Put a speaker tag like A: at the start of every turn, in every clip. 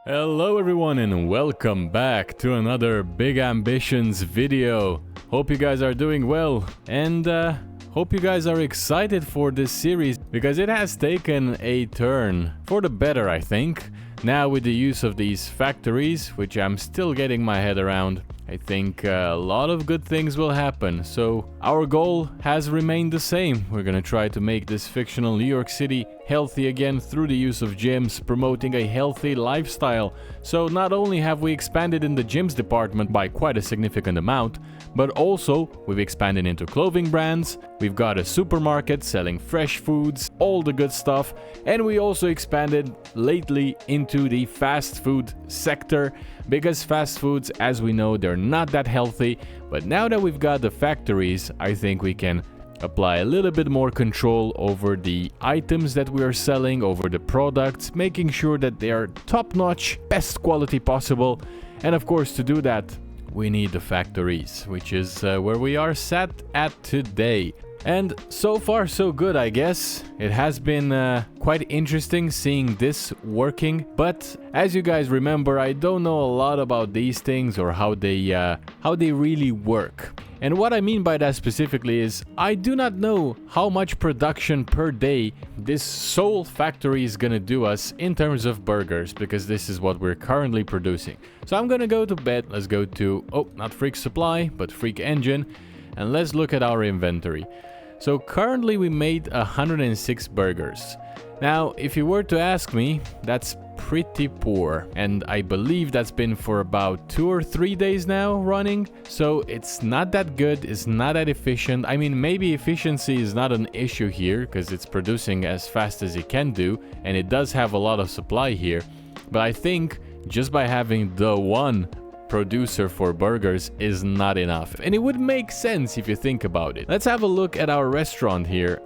A: Hello everyone and welcome back to another Big Ambitions video. Hope you guys are doing well and hope you guys are excited for this series because it has taken a turn for the better, I think. Now with the use of these factories, which I'm still getting my head around, I think a lot of good things will happen. So our goal has remained the same. We're gonna try to make this fictional New York City healthy again through the use of gyms, promoting a healthy lifestyle. So not only have we expanded in the gyms department by quite a significant amount, but also we've expanded into clothing brands, we've got a supermarket selling fresh foods, all the good stuff, and we also expanded lately into the fast food sector, because fast foods, as we know, they're not that healthy. But now that we've got the factories, I think we can apply a little bit more control over the items that we are selling, over the products, making sure that they are top-notch, best quality possible. And of course, to do that, we need the factories, which is where we are sat at today. And so far so good, I guess. It has been quite interesting seeing this working, but as you guys remember, I don't know a lot about these things or how they really work. And what I mean by that specifically is I do not know how much production per day this sole factory is gonna do us in terms of burgers, because this is what we're currently producing. So I'm gonna go to bed. Let's go to, not Freak Supply, but Freak Engine, and let's look at our inventory. So currently we made 106 burgers. Now, if you were to ask me, that's pretty poor, and I believe that's been for about 2 or 3 days now running, so it's not that good, it's not that efficient. I mean, maybe efficiency is not an issue here because it's producing as fast as it can do, and it does have a lot of supply here, but I think just by having the one producer for burgers is not enough, and it would make sense if you think about it. Let's have a look at our restaurant here.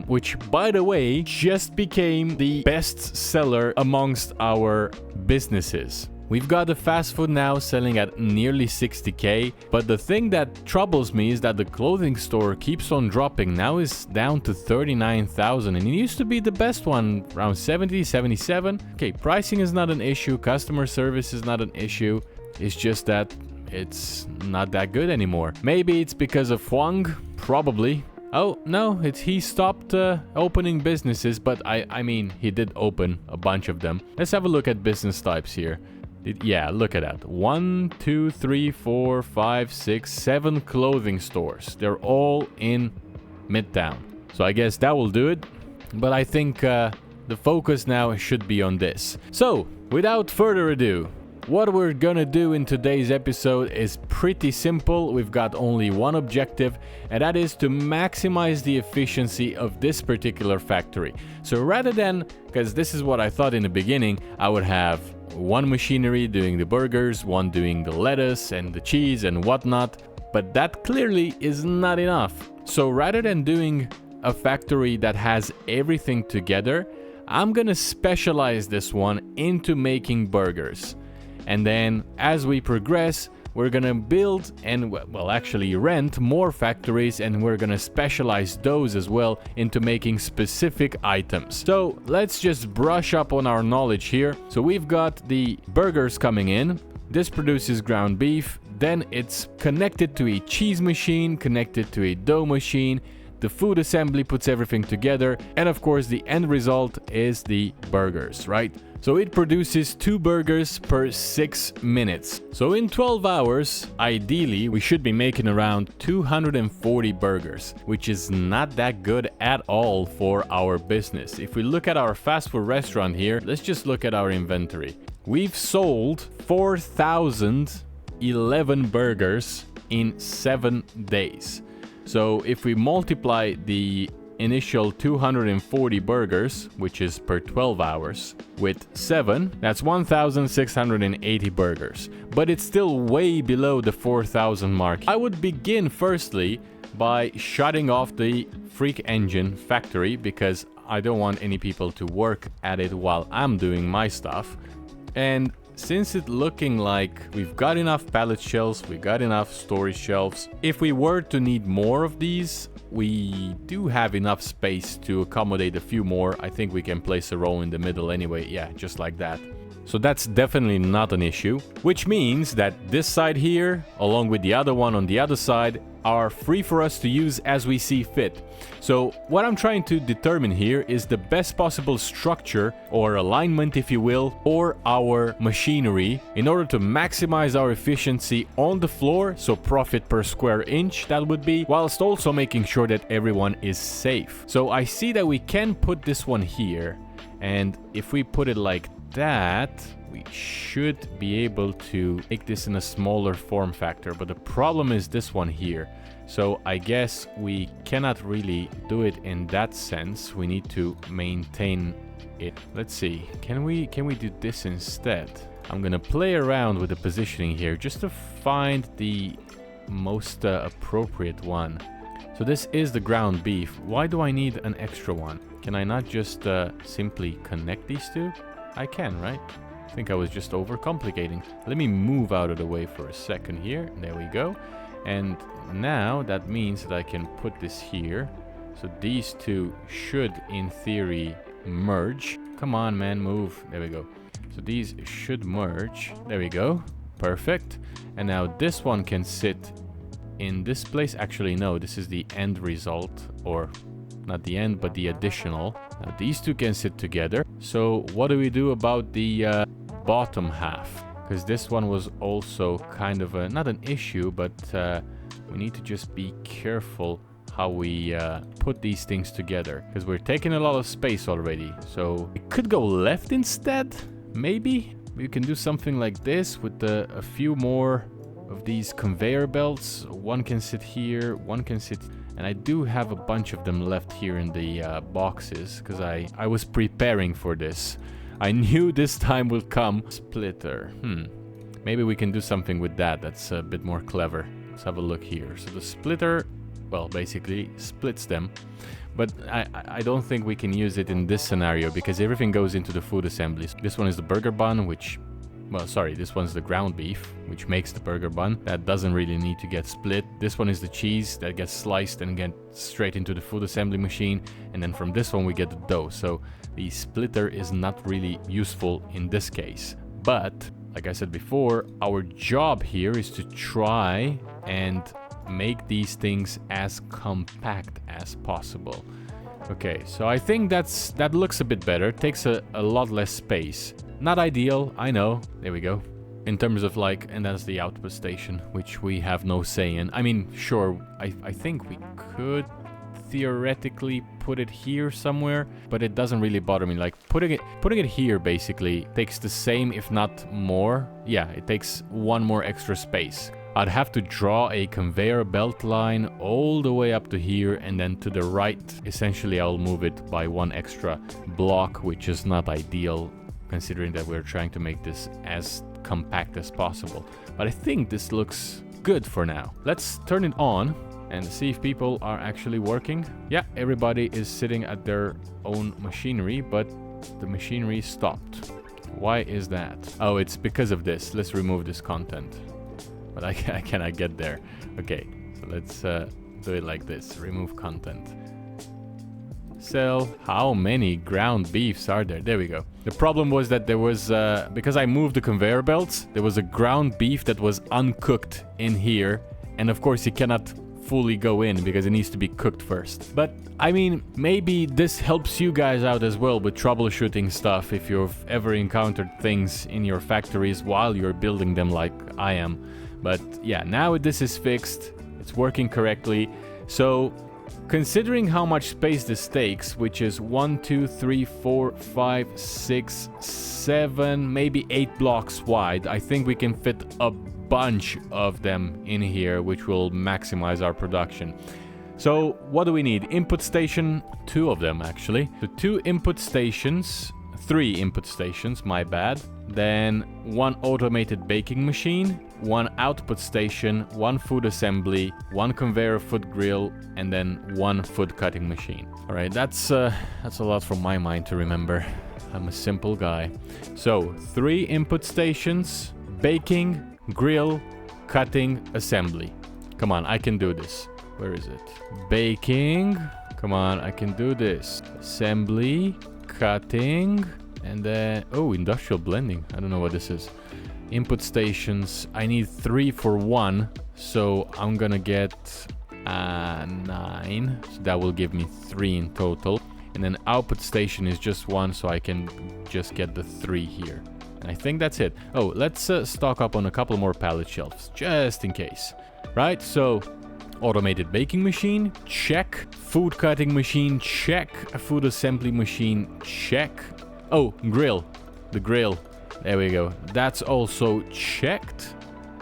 A: Which, by the way, just became the best seller amongst our businesses. We've got the fast food now selling at nearly 60k, but the thing that troubles me is that the clothing store keeps on dropping. Now is down to 39,000, and it used to be the best one, around 70, 77. Okay, pricing is not an issue, customer service is not an issue, it's just that it's not that good anymore. Maybe it's because of Huang, probably. Oh, no, he stopped opening businesses, but I mean, he did open a bunch of them. Let's have a look at business types here. Yeah, look at that. 1, 2, 3, 4, 5, 6, 7 clothing stores. They're all in Midtown. So I guess that will do it. But I think the focus now should be on this. So, without further ado, what we're gonna do in today's episode is pretty simple. We've got only one objective, and that is to maximize the efficiency of this particular factory. So rather than, because this is what I thought in the beginning, I would have one machinery doing the burgers, one doing the lettuce and the cheese and whatnot, but that clearly is not enough. So rather than doing a factory that has everything together, I'm gonna specialize this one into making burgers. And then as we progress, we're gonna build and, well, actually rent more factories, and we're gonna specialize those as well into making specific items. So let's just brush up on our knowledge here. So we've got the burgers coming in. This produces ground beef. Then it's connected to a cheese machine, connected to a dough machine. The food assembly puts everything together, and of course the end result is the burgers, right? So it produces 2 burgers per 6 minutes. So in 12 hours, ideally, we should be making around 240 burgers, which is not that good at all for our business. If we look at our fast food restaurant here, let's just look at our inventory. We've sold 4,011 burgers in 7 days. So if we multiply the initial 240 burgers, which is per 12 hours, with 7, that's 1,680 burgers. But it's still way below the 4,000 mark. I would begin firstly by shutting off the Freak Engine factory, because I don't want any people to work at it while I'm doing my stuff. And since it's looking like we've got enough pallet shelves, we got enough storage shelves, if we were to need more of these, we do have enough space to accommodate a few more. I think we can place a row in the middle anyway, yeah, just like that. So that's definitely not an issue, which means that this side here, along with the other one on the other side, are free for us to use as we see fit. So what I'm trying to determine here is the best possible structure or alignment, if you will, for our machinery in order to maximize our efficiency on the floor, so profit per square inch that would be, whilst also making sure that everyone is safe. So I see that we can put this one here, and if we put it like that, we should be able to make this in a smaller form factor, but the problem is this one here. So I guess we cannot really do it in that sense. We need to maintain it. Let's see, can we do this instead? I'm gonna play around with the positioning here just to find the most appropriate one. So this is the ground beef. Why do I need an extra one? Can I not just simply connect these two? I can, right? I think I was just overcomplicating. Let me move out of the way for a second here. There we go. And now that means that I can put this here. So these two should, in theory, merge. Come on, man, move. There we go. So these should merge. There we go. Perfect. And now this one can sit in this place. Actually, no, this is the end result, or not the end, but the additional. Now these two can sit together. So what do we do about the bottom half? Because this one was also kind of not an issue, but we need to just be careful how we put these things together, because we're taking a lot of space already. So it could go left instead. Maybe we can do something like this with a few more of these conveyor belts. One can sit here, one can sit, and I do have a bunch of them left here in the boxes, because I was preparing for this. I knew this time will come. Splitter. Maybe we can do something with that. That's a bit more clever. Let's have a look here. So the splitter, well, basically splits them. But I don't think we can use it in this scenario, because everything goes into the food assemblies. This one is the burger bun, which... Well, sorry, this one's the ground beef, which makes the burger bun. That doesn't really need to get split. This one is the cheese that gets sliced and gets straight into the food assembly machine. And then from this one we get the dough. So the splitter is not really useful in this case. But, like I said before, our job here is to try and make these things as compact as possible. Okay, so I think that looks a bit better. It takes a lot less space. Not ideal, I know. There we go. In terms of like, and that's the output station, which we have no say in. I mean, sure, I think we could theoretically put it here somewhere, but it doesn't really bother me. Like putting it here basically takes the same, if not more. Yeah, it takes one more extra space. I'd have to draw a conveyor belt line all the way up to here, and then to the right, essentially I'll move it by one extra block, which is not ideal, considering that we're trying to make this as compact as possible. But I think this looks good for now. Let's turn it on and see if people are actually working. Yeah, everybody is sitting at their own machinery, but the machinery stopped. Why is that? Oh, it's because of this. Let's remove this content. But I cannot get there. Okay, so let's do it like this. Remove content. Sell. How many ground beefs are there? There we go. The problem was that there was, because I moved the conveyor belts, there was a ground beef that was uncooked in here. And of course it cannot fully go in because it needs to be cooked first. But I mean, maybe this helps you guys out as well with troubleshooting stuff if you've ever encountered things in your factories while you're building them like I am. But yeah, now this is fixed. It's working correctly. So considering how much space this takes, which is 1, 2, 3, 4, 5, 6, 7, maybe 8 blocks wide, I think we can fit a bunch of them in here, which will maximize our production. So what do we need? Input station, 2 of them actually. The 2 input stations, 3 input stations, my bad. Then 1 automated baking machine, 1 output station, 1 food assembly, 1 conveyor foot grill, and then 1 food cutting machine. All right, that's a lot from my mind to remember. I'm a simple guy. So 3 input stations, baking, grill, cutting, assembly. Come on, I can do this. Where is it? Baking. Come on, I can do this. Assembly, cutting, And then, oh, industrial blending. I don't know what this is. Input stations. I need 3 for 1. So I'm gonna get 9. So that will give me 3 in total. And then output station is just 1, so I can just get the 3 here. And I think that's it. Oh, let's stock up on a couple more pallet shelves, just in case. Right, so automated baking machine, check. Food cutting machine, check. A food assembly machine, check. Oh, grill. The grill. There we go. That's also checked.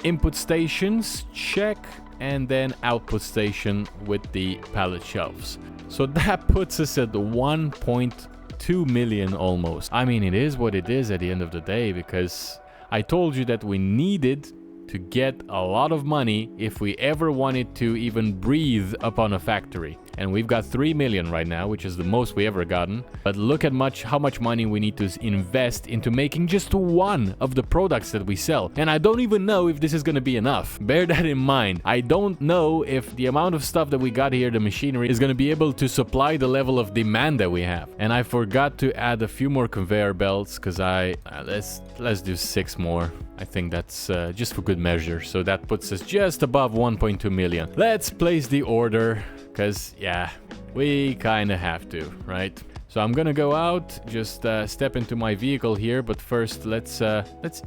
A: Input stations, check. And then output station with the pallet shelves. So that puts us at the 1.2 million almost. I mean, it is what it is at the end of the day, because I told you that we needed to get a lot of money if we ever wanted to even breathe upon a factory. And we've got 3 million right now, which is the most we ever gotten. But look at how much money we need to invest into making just one of the products that we sell. And I don't even know if this is going to be enough. Bear that in mind. I don't know if the amount of stuff that we got here, the machinery, is going to be able to supply the level of demand that we have. And I forgot to add a few more conveyor belts, because let's do 6 more. I think that's just for good measure. So that puts us just above 1.2 million. Let's place the order, because yeah, we kind of have to, right? So I'm gonna go out, just step into my vehicle here, but first let's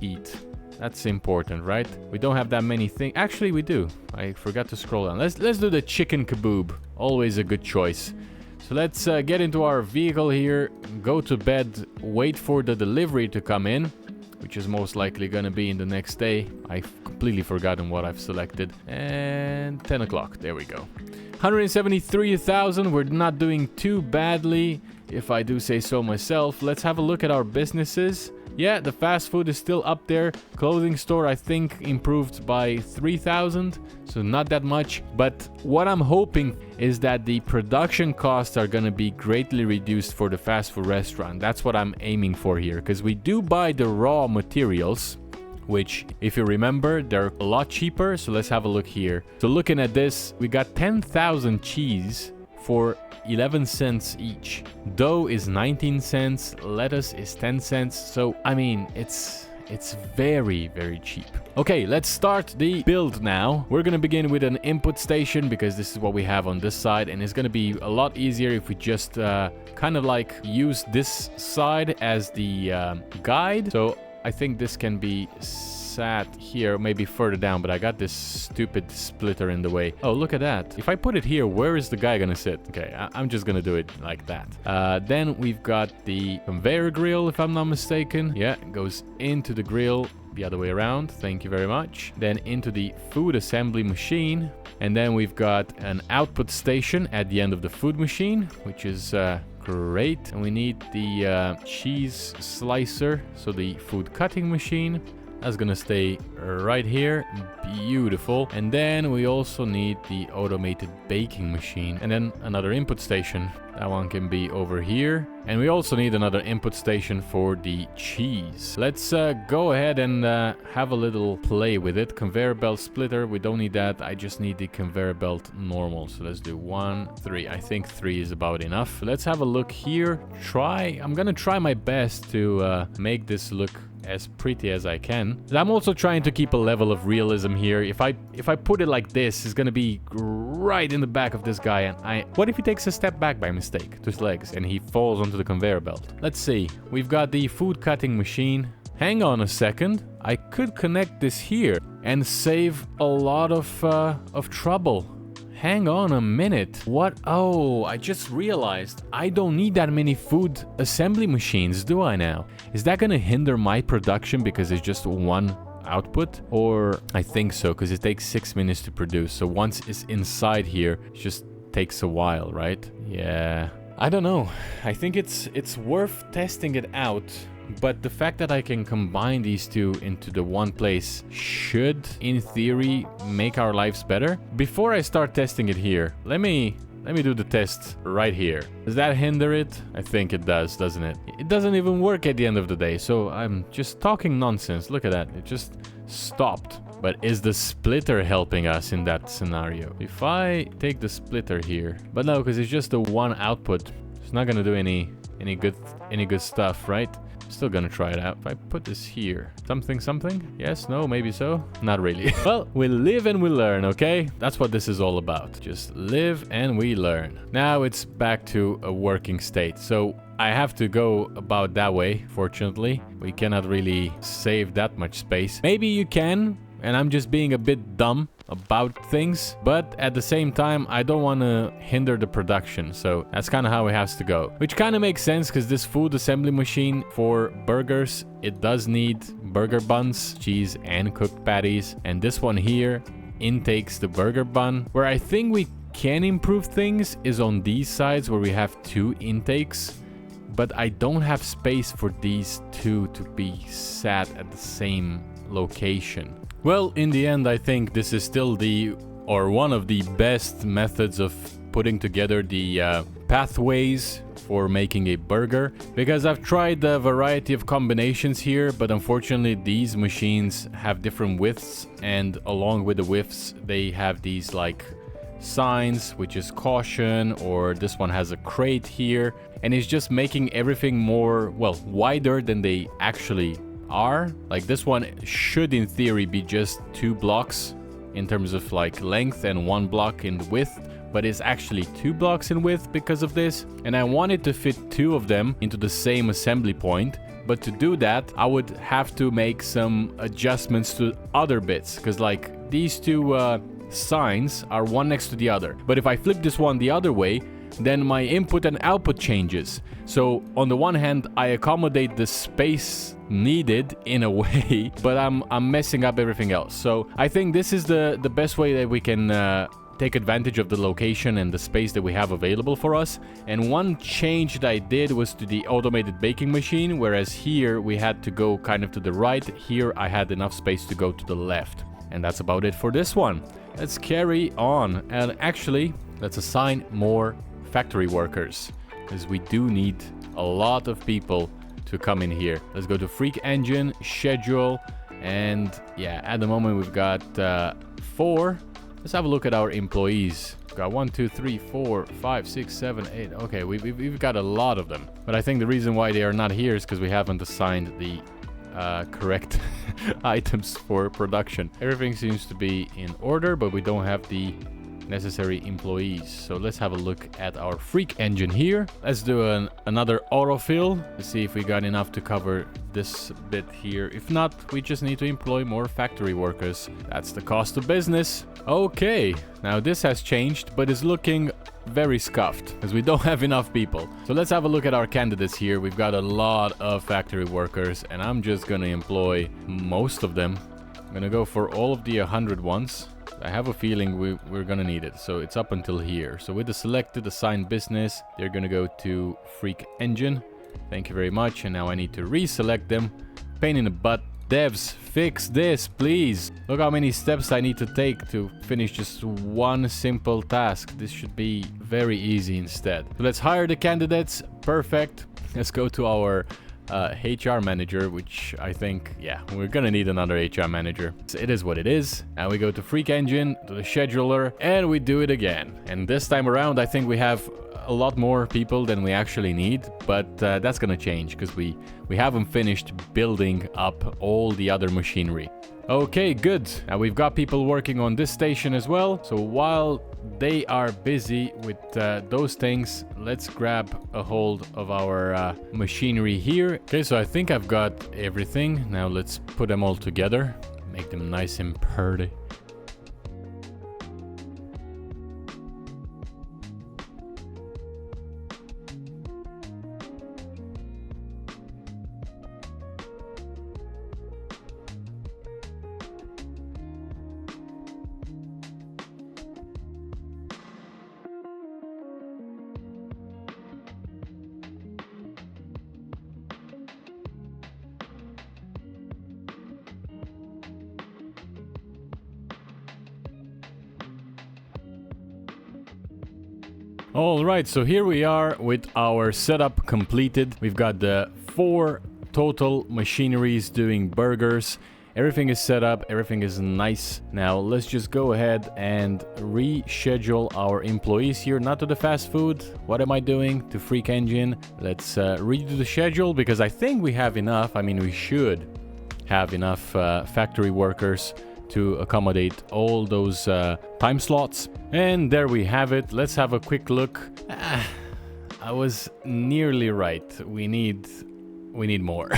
A: eat. That's important, right? We don't have that many things. Actually, we do. I forgot to scroll down. Let's do the chicken kebab. Always a good choice. So let's get into our vehicle here, go to bed, wait for the delivery to come in, which is most likely gonna be in the next day. I've completely forgotten what I've selected. And 10 o'clock, there we go. 173,000, we're not doing too badly, if I do say so myself. Let's have a look at our businesses. Yeah, the fast food is still up there. Clothing store, I think, improved by 3,000, so not that much. But what I'm hoping is that the production costs are going to be greatly reduced for the fast food restaurant. That's what I'm aiming for here, because we do buy the raw materials, which, if you remember, they're a lot cheaper. So let's have a look here. So looking at this, we got 10,000 cheese for 11 cents each. Dough is 19 cents, lettuce is 10 cents. So I mean, it's very, very cheap. Okay, let's start the build now. We're gonna begin with an input station, because this is what we have on this side, and it's gonna be a lot easier if we just kind of like use this side as the guide. So I think this can be sat here, maybe further down, but I got this stupid splitter in the way. Oh, look at that. If I put it here, where is the guy gonna sit? Okay, I'm just gonna do it like that. Then we've got the conveyor grill, if I'm not mistaken. Yeah, it goes into the grill the other way around. Thank you very much. Then into the food assembly machine. And then we've got an output station at the end of the food machine, which is great. And we need the cheese slicer, so the food cutting machine. That's gonna stay right here. Beautiful. And then we also need the automated baking machine, and then another input station. That one can be over here. And we also need another input station for the cheese. Let's go ahead and have a little play with it. Conveyor belt splitter, we don't need that. I just need the conveyor belt normal. So let's do 1, 3. I think 3 is about enough. Let's have a look here. I'm gonna try my best to make this look as pretty as I can. I'm also trying to keep a level of realism here. If I put it like this, it's gonna be right in the back of this guy, and what if he takes a step back by mistake to his legs and he falls onto the conveyor belt? Let's see. We've got the food cutting machine. Hang on a second. I could connect this here and save a lot of trouble. Hang on a minute. What? Oh, I just realized I don't need that many food assembly machines, do I now? Is that gonna hinder my production because it's just one output? Or I think so, because it takes 6 minutes to produce. So once it's inside here, it just takes a while, right? Yeah. I don't know. I think it's worth testing it out. But the fact that I can combine these two into the one place should, in theory, make our lives better. Before I start testing it here, let me do the test right here. Does that hinder it? I think it does, doesn't it? It doesn't even work at the end of the day, so I'm just talking nonsense. Look at that. It just stopped. But is the splitter helping us in that scenario? If I take the splitter here, but no, because it's just the one output. It's not gonna do any good stuff, right? Still gonna try it out. If I put this here, something, yes, no, maybe so, not really. Well, we live and we learn, okay? That's what this is all about. Just live and we learn. Now it's back to a working state. So I have to go about that way, fortunately. We cannot really save that much space. Maybe you can, and I'm just being a bit dumb about things, but at the same time I don't want to hinder the production, so that's kind of how it has to go, which kind of makes sense because this food assembly machine for burgers, it does need burger buns, cheese and cooked patties, and this one here intakes the burger bun. Where I think we can improve things is on these sides where we have 2 intakes, but I don't have space for these 2 to be sat at the same location. Well, in the end, I think this is still one of the best methods of putting together the pathways for making a burger, because I've tried a variety of combinations here, but unfortunately these machines have different widths, and along with the widths they have these like signs, which is caution, or this one has a crate here, and it's just making everything more, well, wider than they actually are. Like this one should in theory be just 2 blocks in terms of like length and 1 block in width, but it's actually 2 blocks in width because of this, and I wanted to fit 2 of them into the same assembly point. But to do that I would have to make some adjustments to other bits, because like these 2 signs are one next to the other, but if I flip this one the other way, then my input and output changes. So on the one hand I accommodate the space needed in a way, but I'm messing up everything else. So I think this is the best way that we can take advantage of the location and the space that we have available for us. And one change that I did was to the automated baking machine, whereas here we had to go kind of to the right. Here I had enough space to go to the left. And that's about it for this one. Let's carry on, and actually let's assign more factory workers, because we do need a lot of people to come in here. Let's go to Freak Engine, schedule, and yeah, at the moment we've got 4. Let's have a look at our employees. We've got 1, 2, 3, 4, 5, 6, 7, 8. Okay, we've got a lot of them, but I think the reason why they are not here is because we haven't assigned the correct items for production. Everything seems to be in order, but we don't have the necessary employees. So let's have a look at our Freak Engine here. Let's do another autofill. Let's see if we got enough to cover this bit here. If not, we just need to employ more factory workers. That's the cost of business. Okay, now this has changed, but it's looking very scuffed as we don't have enough people. So let's have a look at our candidates here. We've got a lot of factory workers, and I'm just gonna employ most of them. I'm gonna go for all of the 100 ones. I have a feeling we're gonna need it. So it's up until here. So with the selected assigned business, they're gonna go to Freak Engine. Thank you very much. And now I need to reselect them. Pain in the butt. Devs, fix this, please. Look how many steps I need to take to finish just one simple task. This should be very easy instead. So let's hire the candidates. Perfect. Let's go to our HR manager, which I think, yeah, we're gonna need another HR manager. So it is what it is. And we go to Freak Engine, to the scheduler, and we do it again. And this time around, I think we have a lot more people than we actually need, but that's gonna change because we haven't finished building up all the other machinery. Okay, good. Now we've got people working on this station as well. So while they are busy with those things, let's grab a hold of our machinery here. Okay, so I think I've got everything. Now let's put them all together, make them nice and pretty. Alright, so here we are with our setup completed. We've got the 4 total machineries doing burgers, Everything is set up, everything is nice. Now let's just go ahead and reschedule our employees here, not to the fast food. What am I doing? To Freak Engine. Let's redo the schedule because I think we have enough. I mean, we should have enough factory workers to accommodate all those time slots. And there we have it. Let's have a quick look. I was nearly right. We need more.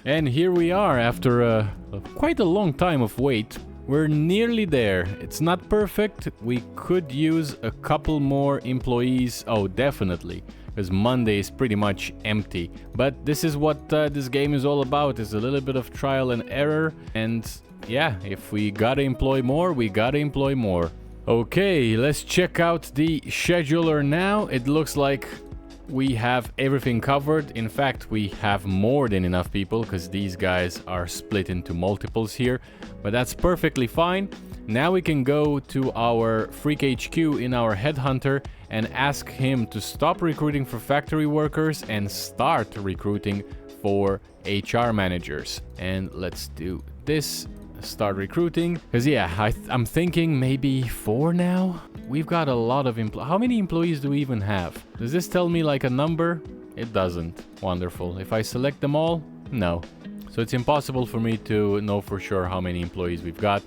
A: And here we are after quite a long time of wait. We're nearly there. It's not perfect. We could use a couple more employees. Oh, definitely. Because Monday is pretty much empty. But this is what this game is all about. It's a little bit of trial and error. And yeah, if we gotta employ more, we gotta employ more. Okay, let's check out the scheduler now. It looks like we have everything covered. In fact, we have more than enough people because these guys are split into multiples here. But that's perfectly fine. Now we can go to our Freak HQ in our headhunter and ask him to stop recruiting for factory workers and start recruiting for HR managers. And let's do this. Start recruiting. Because yeah, I'm thinking maybe 4 now. We've got a lot of employees. How many employees do we even have? Does this tell me like a number? It doesn't. Wonderful. If I select them all, no. So it's impossible for me to know for sure how many employees we've got.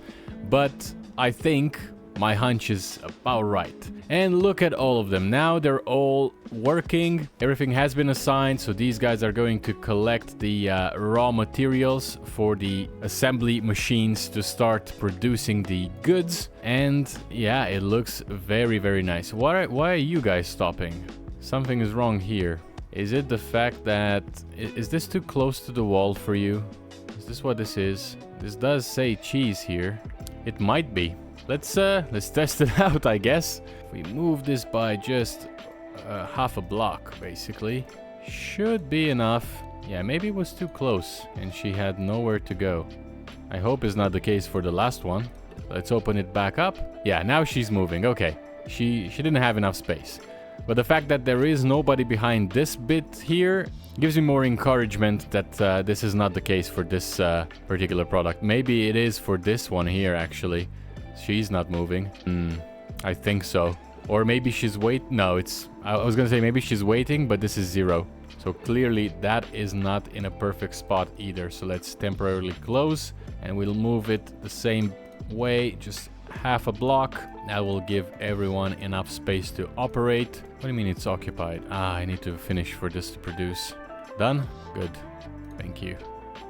A: But I think my hunch is about right. And look at all of them. Now they're all working. Everything has been assigned. So these guys are going to collect the raw materials for the assembly machines to start producing the goods. And yeah, it looks very, very nice. Why are you guys stopping? Something is wrong here. Is it the fact that... Is this too close to the wall for you? Is this what this is? This does say cheese here. It might be. Let's test it out, I guess. If we move this by just half a block, basically, should be enough. Yeah, maybe it was too close and she had nowhere to go. I hope it's not the case for the last one. Let's open it back up. Yeah, now she's moving. Okay, she didn't have enough space. But the fact that there is nobody behind this bit here gives me more encouragement that this is not the case for this particular product. Maybe it is for this one here, actually. She's not moving. I think so. Or maybe she's No, it's... I was gonna say maybe she's waiting, but this is 0. So clearly that is not in a perfect spot either. So let's temporarily close and we'll move it the same way, just half a block. That will give everyone enough space to operate. What do you mean it's occupied? I need to finish for this to produce. Done? Good. Thank you.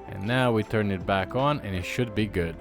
A: And now we turn it back on and it should be good.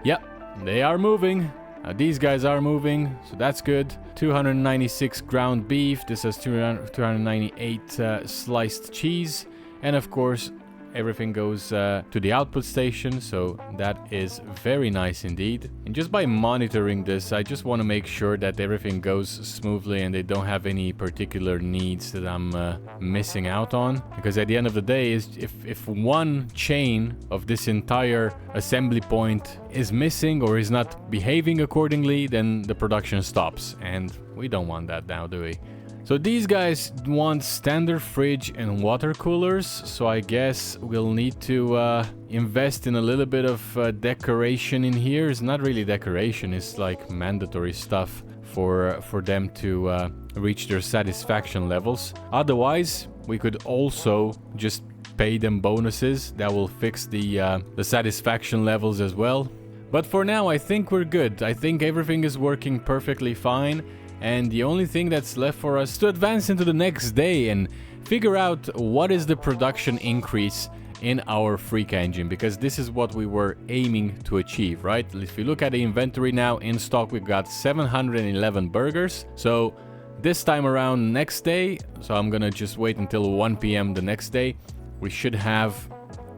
A: Yep. They are moving. Now these guys are moving, so that's good. 296 ground beef. This has 298 sliced cheese. And of course, everything goes to the output station, so that is very nice indeed. And just by monitoring this, I just want to make sure that everything goes smoothly and they don't have any particular needs that I'm missing out on. Because at the end of the day, if one chain of this entire assembly point is missing or is not behaving accordingly, then the production stops. And we don't want that now, do we? So these guys want standard fridge and water coolers, so I guess we'll need to invest in a little bit of decoration in here. It's not really decoration, it's like mandatory stuff for them to reach their satisfaction levels. Otherwise, we could also just pay them bonuses that will fix the satisfaction levels as well. But for now, I think we're good. I think everything is working perfectly fine. And the only thing that's left for us to advance into the next day and figure out what is the production increase in our Freak engine, because this is what we were aiming to achieve, right? If you look at the inventory now in stock, we've got 711 burgers. So this time around next day, so I'm gonna just wait until 1 p.m. the next day, we should have,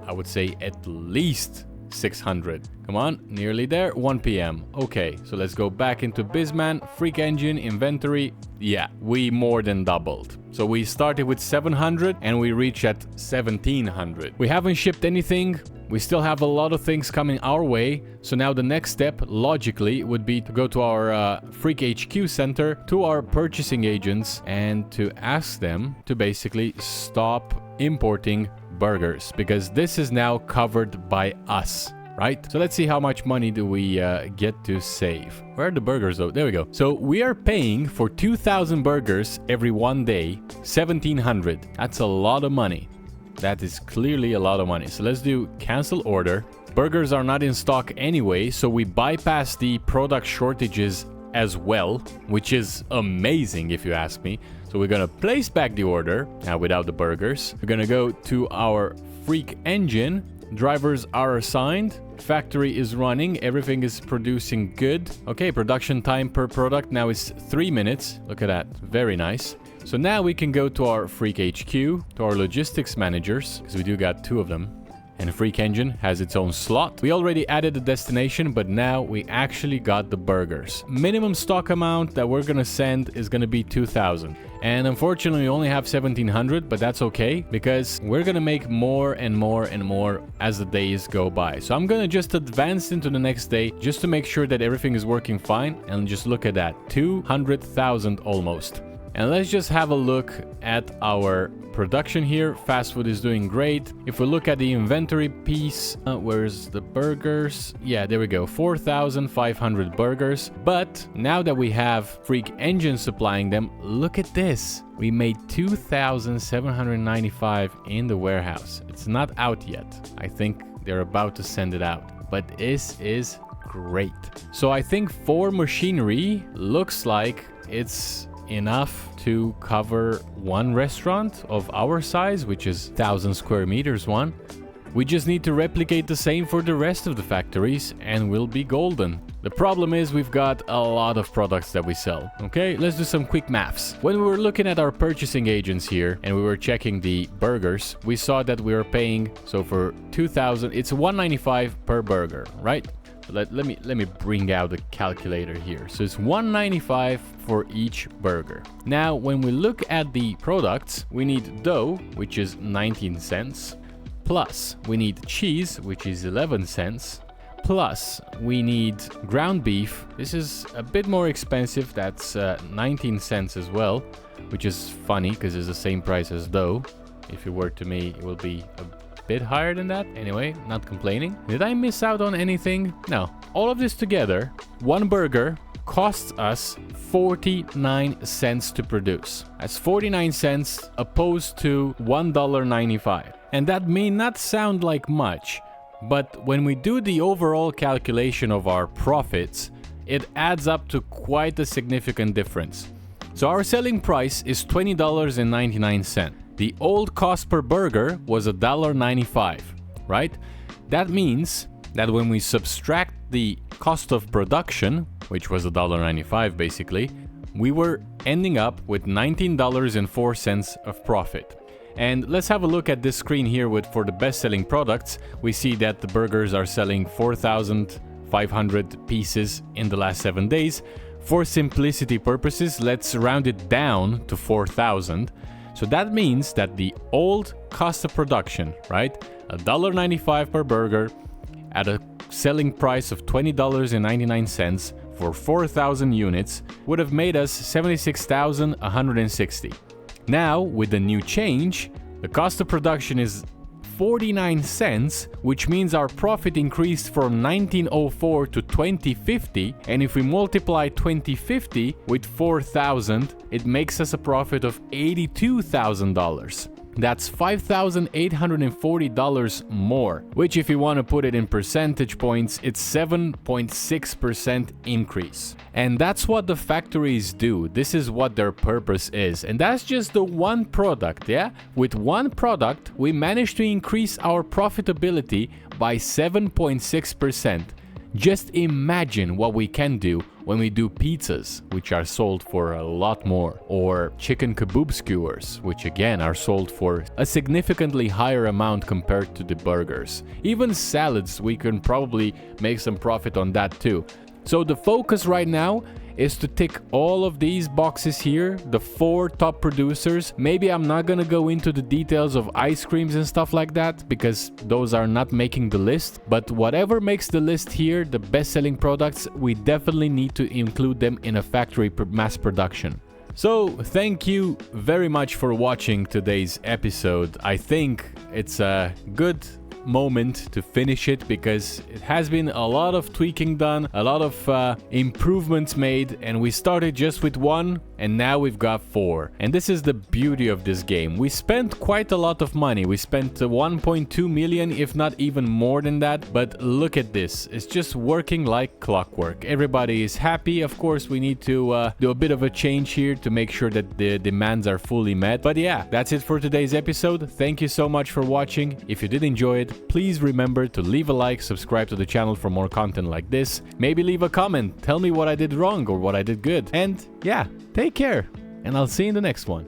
A: I would say, at least 600. Come on, nearly there. 1 p.m. Okay, so let's go back into Bizman, Freak engine, inventory. Yeah, we more than doubled. So we started with 700 and we reached at 1700. We haven't shipped anything. We still have a lot of things coming our way. So now the next step, logically, would be to go to our Freak HQ center, to our purchasing agents, and to ask them to basically stop importing burgers, because this is now covered by us. right? So let's see how much money do we get to save. Where are the burgers though? There we go. So we are paying for 2,000 burgers every 1 day, 1,700. That's a lot of money. That is clearly a lot of money. So let's do cancel order. Burgers are not in stock anyway, so we bypass the product shortages as well, which is amazing if you ask me. So we're gonna place back the order now without the burgers. We're gonna go to our freak engine. Drivers are assigned. Factory is running. Everything is producing good. Okay, production time per product now is 3 minutes. Look at that. Very nice. So now we can go to our Freak HQ, to our logistics managers, because we do got 2 of them. And Freak Engine has its own slot. We already added the destination, but now we actually got the burgers. Minimum stock amount that we're gonna send is gonna be 2,000. And unfortunately, we only have 1,700, but that's okay, because we're gonna make more and more and more as the days go by. So I'm gonna just advance into the next day, just to make sure that everything is working fine. And just look at that, 200,000 almost. And let's just have a look at our production here. Fast food is doing great. If we look at the inventory piece, where's the burgers? Yeah, there we go, 4,500 burgers. But now that we have Freak Engine supplying them, look at this. We made 2,795 in the warehouse. It's not out yet. I think they're about to send it out. But this is great. So I think for machinery, looks like it's enough to cover one restaurant of our size, which is 1,000 square meters one. We just need to replicate the same for the rest of the factories and we'll be golden. The problem is we've got a lot of products that we sell. Okay, let's do some quick maths. When we were looking at our purchasing agents here and we were checking the burgers, we saw that we were paying, so for 2,000, it's 195 per burger, right? Let me bring out the calculator here. So it's 195 for each burger. Now, when we look at the products, we need dough, which is 19 cents. Plus, we need cheese, which is 11 cents. Plus, we need ground beef. This is a bit more expensive. That's 19 cents as well, which is funny because it's the same price as dough. If it were to me, it will be a bit higher than that. Anyway, not complaining. Did I miss out on anything? No. All of this together, one burger costs us 49 cents to produce. That's 49 cents opposed to $1.95. And that may not sound like much, but when we do the overall calculation of our profits, it adds up to quite a significant difference. So our selling price is $20.99. The old cost per burger was $1.95, right? That means that when we subtract the cost of production, which was $1.95 basically, we were ending up with $19.04 of profit. And let's have a look at this screen here for the best-selling products. We see that the burgers are selling 4,500 pieces in the last 7 days. For simplicity purposes, let's round it down to 4,000. So that means that the old cost of production, right, $1.95 per burger at a selling price of $20.99 for 4,000 units would have made us $76,160. Now, with the new change, the cost of production is 49 cents, which means our profit increased from 1904 to 2050, and if we multiply 2050 with 4,000, it makes us a profit of $82,000. That's $5,840 more, which if you want to put it in percentage points, it's 7.6% increase. And that's what the factories do. This is what their purpose is. And that's just the one product, yeah? With one product, we managed to increase our profitability by 7.6%. Just imagine what we can do when we do pizzas, which are sold for a lot more, or chicken kebab skewers, which again are sold for a significantly higher amount compared to the burgers. Even salads, we can probably make some profit on that too. So the focus right now is to tick all of these boxes here, the 4 top producers. Maybe I'm not gonna go into the details of ice creams and stuff like that because those are not making the list, but whatever makes the list here, the best-selling products, we definitely need to include them in a factory mass production. So thank you very much for watching today's episode. I think it's a good moment to finish it because it has been a lot of tweaking done, a lot of improvements made, and we started just with 1 and now we've got 4. And this is the beauty of this game. We spent quite a lot of money. We spent 1.2 million, if not even more than that. But look at this. It's just working like clockwork. Everybody is happy. Of course, we need to do a bit of a change here to make sure that the demands are fully met. But yeah, that's it for today's episode. Thank you so much for watching. If you did enjoy it, please remember to leave a like, subscribe to the channel for more content like this. Maybe leave a comment. Tell me what I did wrong or what I did good. And yeah, take care, and I'll see you in the next one.